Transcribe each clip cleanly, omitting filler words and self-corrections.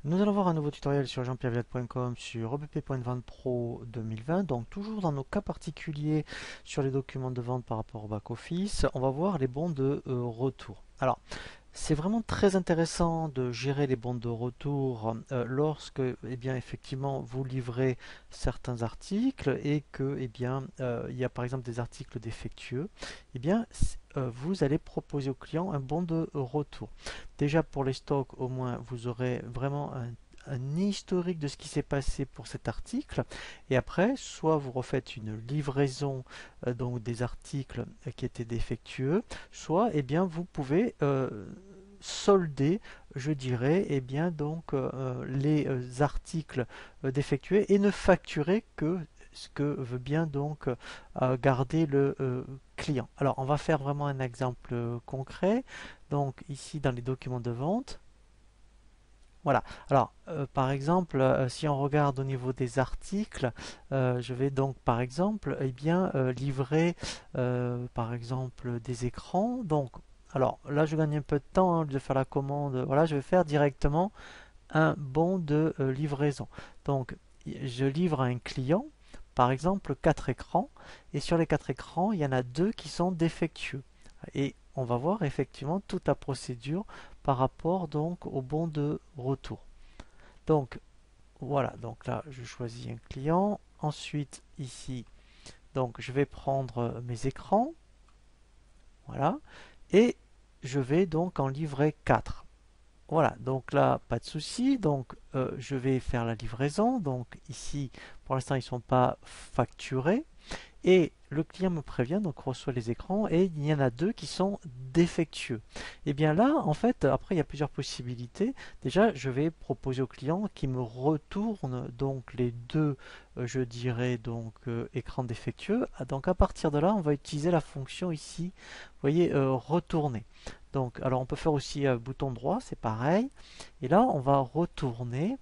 Nous allons voir un nouveau tutoriel sur jean-pierre-villette.com sur EBP.vente Pro 2020. Donc toujours dans nos cas particuliers sur les documents de vente par rapport au back-office, on va voir les bons de retour. Alors, c'est vraiment très intéressant de gérer les bons de retour lorsque, eh bien, effectivement, vous livrez certains articles et que, eh bien, il y a par exemple des articles défectueux. Eh bien, vous allez proposer au client un bon de retour. Déjà pour les stocks, au moins, vous aurez vraiment un historique de ce qui s'est passé pour cet article et après soit vous refaites une livraison donc des articles qui étaient défectueux, soit eh bien vous pouvez solder, je dirais, eh bien donc les articles défectués et ne facturer que ce que veut bien donc garder le client. Alors on va faire vraiment un exemple concret. Donc ici dans les documents de vente, voilà. Alors, par exemple, si on regarde au niveau des articles, je vais donc, par exemple, eh bien, livrer, par exemple, des écrans. Donc, alors là, je gagne un peu de temps hein, de faire la commande. Voilà, je vais faire directement un bon de livraison. Donc, je livre à un client, par exemple, 4 écrans. Et sur les 4 écrans, il y en a 2 qui sont défectueux. Et on va voir effectivement toute la procédure par rapport donc au bon de retour. Donc voilà, donc là je choisis un client. Ensuite ici, donc je vais prendre mes écrans, voilà, et je vais donc en livrer 4. Voilà, donc là pas de souci, donc je vais faire la livraison. Donc ici pour l'instant ils ne sont pas facturés. Et le client me prévient, donc reçoit les écrans, et il y en a 2 qui sont défectueux. Et bien là, en fait, après, il y a plusieurs possibilités. Déjà, je vais proposer au client qui me retourne donc les 2, je dirais, donc écrans défectueux. Donc à partir de là, on va utiliser la fonction ici, vous voyez, retourner. Donc, alors on peut faire aussi bouton droit, c'est pareil. Et là, on va retourner.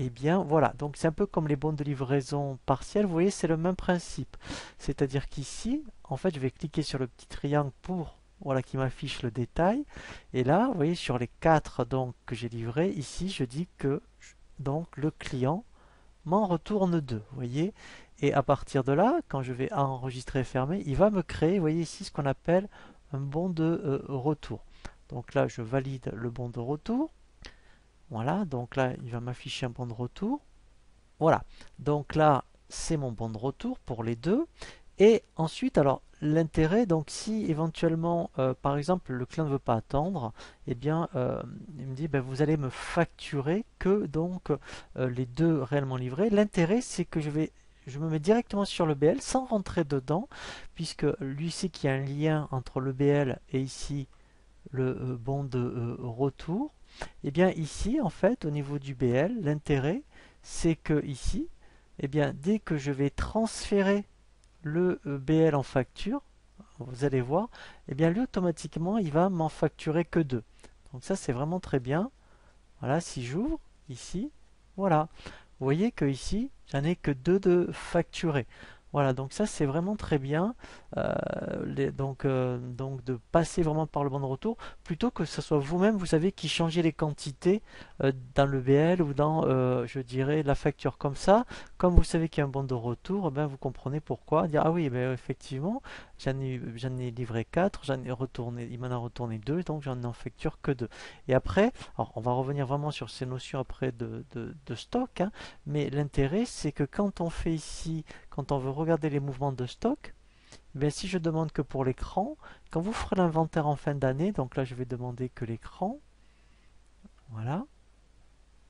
Eh bien voilà, donc c'est un peu comme les bons de livraison partielle, vous voyez c'est le même principe. C'est-à-dire qu'ici, en fait je vais cliquer sur le petit triangle pour voilà qui m'affiche le détail. Et là, vous voyez sur les 4 donc que j'ai livrés, ici je dis que donc le client m'en retourne 2, vous voyez. Et à partir de là, quand je vais enregistrer et fermer, il va me créer, vous voyez ici ce qu'on appelle un bon de retour. Donc là je valide le bon de retour. Voilà, donc là, il va m'afficher un bon de retour. Voilà, donc là, c'est mon bon de retour pour les deux. Et ensuite, alors, l'intérêt, donc si éventuellement, par exemple, le client ne veut pas attendre, eh bien, il me dit, ben, vous allez me facturer que donc les deux réellement livrés. L'intérêt, c'est que je me mets directement sur le BL sans rentrer dedans, puisque lui sait qu'il y a un lien entre le BL et ici le bon de retour. Et bien ici, en fait, au niveau du BL, l'intérêt, c'est que ici, et bien, dès que je vais transférer le BL en facture, vous allez voir, et bien lui automatiquement, il va m'en facturer que 2. Donc ça, c'est vraiment très bien. Voilà, si j'ouvre ici, voilà. Vous voyez que ici, j'en ai que 2 de facturés. Voilà, donc ça c'est vraiment très bien. Donc de passer vraiment par le bon de retour, plutôt que ce soit vous-même, vous savez, qui changez les quantités dans le BL ou dans, je dirais, la facture. Comme ça, comme vous savez qu'il y a un bon de retour, eh ben, vous comprenez pourquoi. Dire, ah oui, ben, effectivement, j'en ai livré 4, j'en ai retourné, il m'en a retourné 2, donc j'en ai en facture que 2. Et après, alors on va revenir vraiment sur ces notions après de stock, hein, mais l'intérêt c'est que quand on fait ici, quand on veut regarder les mouvements de stock, eh bien, si je demande que pour l'écran, quand vous ferez l'inventaire en fin d'année, donc là je vais demander que l'écran, voilà,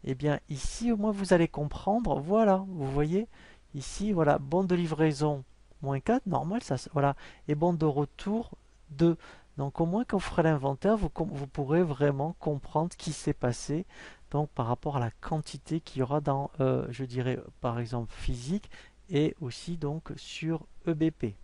et bien ici au moins vous allez comprendre, voilà, vous voyez, ici voilà, bon de livraison moins 4 normal, ça, voilà, et bon de retour 2. Donc au moins quand vous ferez l'inventaire, vous pourrez vraiment comprendre ce qui s'est passé donc par rapport à la quantité qu'il y aura dans, je dirais par exemple physique et aussi donc sur EBP.